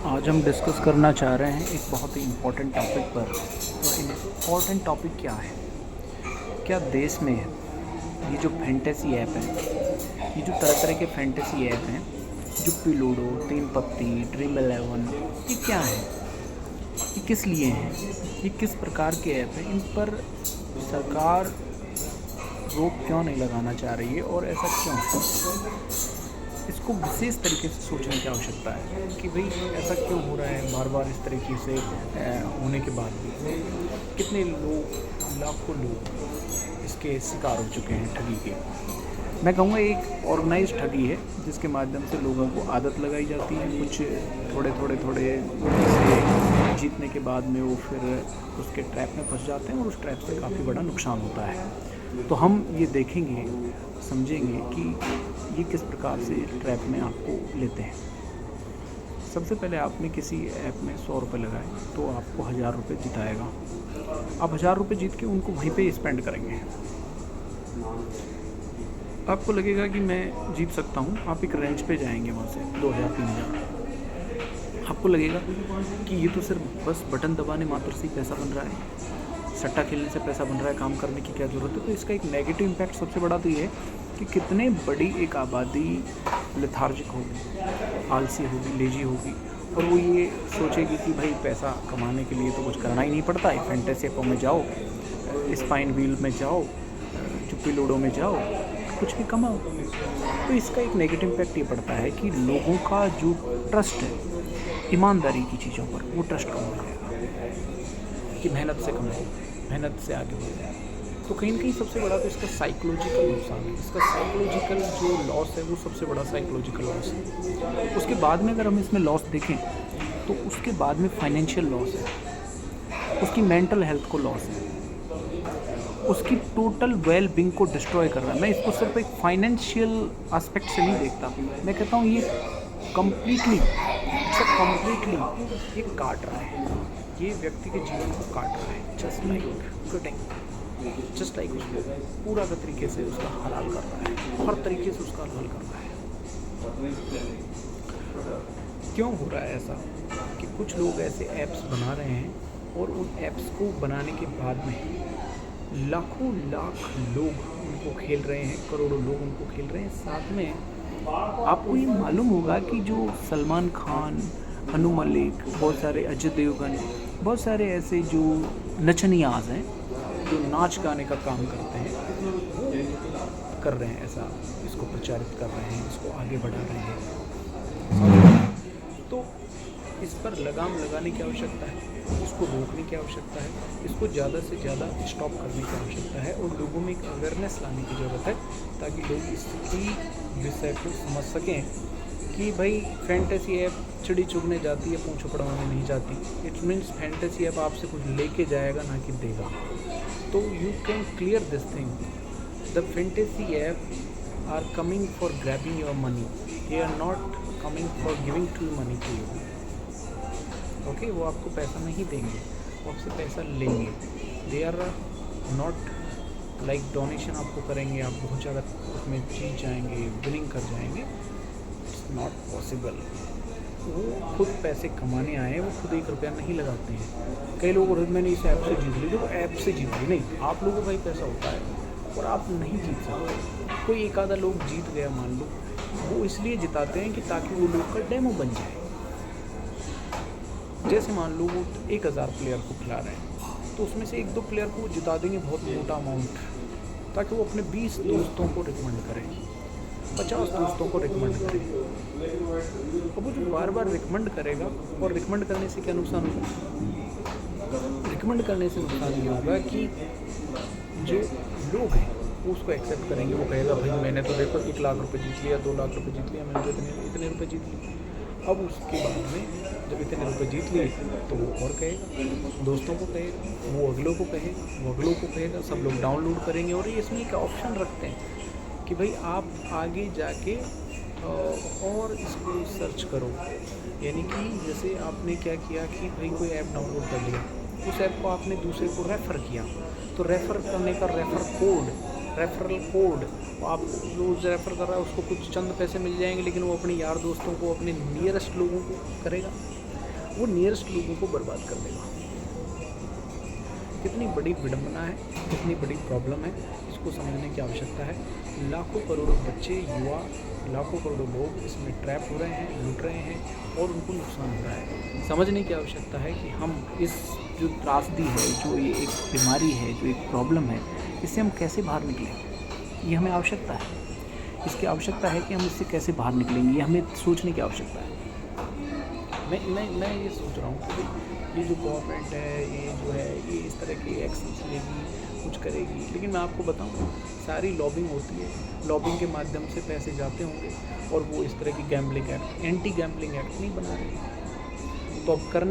आज हम डिस्कस करना चाह रहे हैं एक बहुत ही इम्पोर्टेंट टॉपिक पर। तो इम्पोर्टेंट टॉपिक क्या है? क्या देश में ये जो फैंटेसी ऐप है, ये जो तरह तरह के फैंटेसी ऐप हैं, जुप्पी लूडो, तीन पत्ती, ड्रीम 11, ये क्या है? ये किस लिए हैं? ये किस प्रकार के ऐप हैं? इन पर सरकार रोक क्यों नहीं लगाना चाह रही है और ऐसा क्यों? इसको विशेष तरीके से सोचने की आवश्यकता है कि भाई ऐसा क्यों हो रहा है बार बार इस तरीके से होने के बाद भी। कितने लोग, लाखों लोग इसके शिकार हो चुके हैं ठगी के। मैं कहूँगा एक ऑर्गेनाइज ठगी है जिसके माध्यम से लोगों को आदत लगाई जाती है। कुछ थोड़े से जीतने के बाद में वो फिर उसके ट्रैप में फंस जाते हैं और उस ट्रैप से काफ़ी बड़ा नुकसान होता है। तो हम ये देखेंगे, समझेंगे कि ये किस प्रकार से ट्रैप में आपको लेते हैं। सबसे पहले आपने किसी ऐप में 100 रुपये लगाए तो आपको 1000 रुपये जिताएगा। आप 1000 रुपये जीत के उनको वहीं पे स्पेंड करेंगे। आपको लगेगा कि मैं जीत सकता हूँ। आप एक रेंज पे जाएंगे, वहाँ से 2000 3000। आपको लगेगा कि ये तो सिर्फ बस बटन दबाने मात्र से ही पैसा बन रहा है, सट्टा खेलने से पैसा बन रहा है, काम करने की क्या ज़रूरत है। तो इसका एक नेगेटिव इम्पैक्ट सबसे बड़ा तो ये है कि कितने बड़ी एक आबादी लेथार्जिक होगी, आलसी होगी, लेजी होगी और वो ये सोचेगी कि भाई पैसा कमाने के लिए तो कुछ करना ही नहीं पड़ता है। फैंटेसी ऐपों में जाओ, स्पाइन व्हील में जाओ, चुप्पी लूडो में जाओ, कुछ भी कमाओ। तो इसका एक नेगेटिव इम्पैक्ट ये पड़ता है कि लोगों का जो ट्रस्ट है ईमानदारी की चीज़ों पर, वो ट्रस्ट कम हो जाएगा कि मेहनत से कमाओ, मेहनत से आगे बढ़ो। तो कहीं ना कहीं सबसे बड़ा तो इसका साइकोलॉजिकल नुकसान है। इसका साइकोलॉजिकल जो लॉस है वो सबसे बड़ा साइकोलॉजिकल लॉस है। उसके बाद में अगर हम इसमें लॉस देखें तो उसके बाद में फाइनेंशियल लॉस है, उसकी मेंटल हेल्थ को लॉस है, उसकी टोटल वेल बींग को डिस्ट्रॉय कर रहा है। मैं इसको सिर्फ एक फाइनेंशियल एस्पेक्ट से नहीं देखता, मैं कहता हूँ ये कम्प्लीटली ये काट रहा है, ये व्यक्ति के जीवन को काट रहा है। जस्ट लाइक उसको पूरा का तरीके से उसका हलाल कर रहा है, हर तरीके से उसका हलाल कर रहा है। क्यों हो रहा है ऐसा कि कुछ लोग ऐसे ऐप्स बना रहे हैं और उन ऐप्स को बनाने के बाद में लाखों लाख लोग उनको खेल रहे हैं, करोड़ों लोग उनको खेल रहे हैं। साथ में आपको ये मालूम होगा कि जो सलमान खान, अनु मलिक, बहुत सारे अजय देवगन, बहुत सारे ऐसे जो नचनियाज हैं जो नाच गाने का काम करते हैं, वो कर रहे हैं ऐसा, इसको प्रचारित कर रहे हैं, इसको आगे बढ़ा रहे हैं। तो इस पर लगाम लगाने की आवश्यकता है, इसको रोकने की आवश्यकता है, इसको ज़्यादा से ज़्यादा स्टॉप करने की आवश्यकता है और लोगों में एक अवेयरनेस लाने की ज़रूरत है ताकि लोग इसकी विषय को समझ सकें कि भाई फैंटेसी ऐप चिड़ी चुगने जाती है, पूंछ पड़वाने नहीं जाती। इट मीन्स फैंटेसी ऐप आपसे कुछ लेके जाएगा, ना कि देगा। तो you can clear this thing, the fantasy app are coming for grabbing your money, they are not coming for giving to money to you. Okay, वो आपको पैसा नहीं देंगे, वो आपसे पैसा लेंगे। They are not like donation आपको करेंगे, आप बहुत ज़्यादा उसमें जीत जाएंगे, विनिंग कर जाएंगे। It's not possible. वो खुद पैसे कमाने आए हैं, वो खुद 1 रुपया नहीं लगाते हैं। कई लोग मैंने इस ऐप से जीत ली, तो ऐप से जीत ली नहीं, आप लोगों का ही पैसा होता है और आप नहीं जीत सकते। कोई एक आधा लोग जीत गया मान लो, वो इसलिए जिताते हैं कि ताकि वो लोग का डेमो बन जाए। जैसे मान लो वो 1000 प्लेयर को खिला रहे हैं तो उसमें से 1-2 प्लेयर को जिता देंगे बहुत मोटा अमाउंट, ताकि वो अपने 20 दोस्तों को रिकमेंड करें, 50 दोस्तों को रिकमेंड करें। और वो जो बार बार रिकमेंड करेगा, और रिकमेंड करने से क्या नुकसान होगा? रिकमेंड करने से नुकसान ये होगा कि जो लोग हैं वो उसको एक्सेप्ट करेंगे। वो कहेगा भाई मैंने तो देखो 1 लाख रुपये जीत लिया, 2 लाख रुपये जीत लिया, मैंने तो इतने रुपये जीत लिए। अब उसके बाद में जब इतने रुपये जीत लिए तो वो और कहेगा, दोस्तों को कहेगा, वो अगलों को कहेगा, सब लोग डाउनलोड करेंगे। और ये इसमें एक ऑप्शन रखते हैं कि भाई आप आगे जाके और इसको सर्च करो। यानी कि जैसे आपने क्या किया कि भाई कोई ऐप डाउनलोड कर लिया, उस ऐप को आपने दूसरे को रेफ़र किया, तो रेफ़र करने का रेफरल कोड आप जो रेफ़र कर रहा है उसको कुछ चंद पैसे मिल जाएंगे, लेकिन वो अपने यार दोस्तों को, अपने नियरेस्ट लोगों को करेगा। वो नियरेस्ट लोगों को बर्बाद कर देगा। कितनी बड़ी विडंबना है, कितनी बड़ी प्रॉब्लम है, इसको समझने की आवश्यकता है। लाखों करोड़ों बच्चे, युवा, लाखों करोड़ों लोग इसमें ट्रैप हो रहे हैं, लूट रहे हैं और उनको नुकसान हो रहा है। समझने की आवश्यकता है कि हम इस जो त्रासदी है, जो ये एक बीमारी है, जो एक प्रॉब्लम है, इससे हम कैसे बाहर निकलें, ये हमें आवश्यकता है। इसकी आवश्यकता है कि हम इससे कैसे बाहर निकलेंगे, ये हमें सोचने की आवश्यकता है। मैं ये सोच रहा हूँ कि ये जो गवर्नमेंट है, ये जो है, ये इस तरह के एक्शंस लेगी, कुछ करेगी, लेकिन मैं आपको बताऊँ, सारी लॉबिंग होती है। लॉबिंग के माध्यम से पैसे जाते होंगे और वो इस तरह की gambling act, anti gambling act नहीं बना रहे। तो अब करने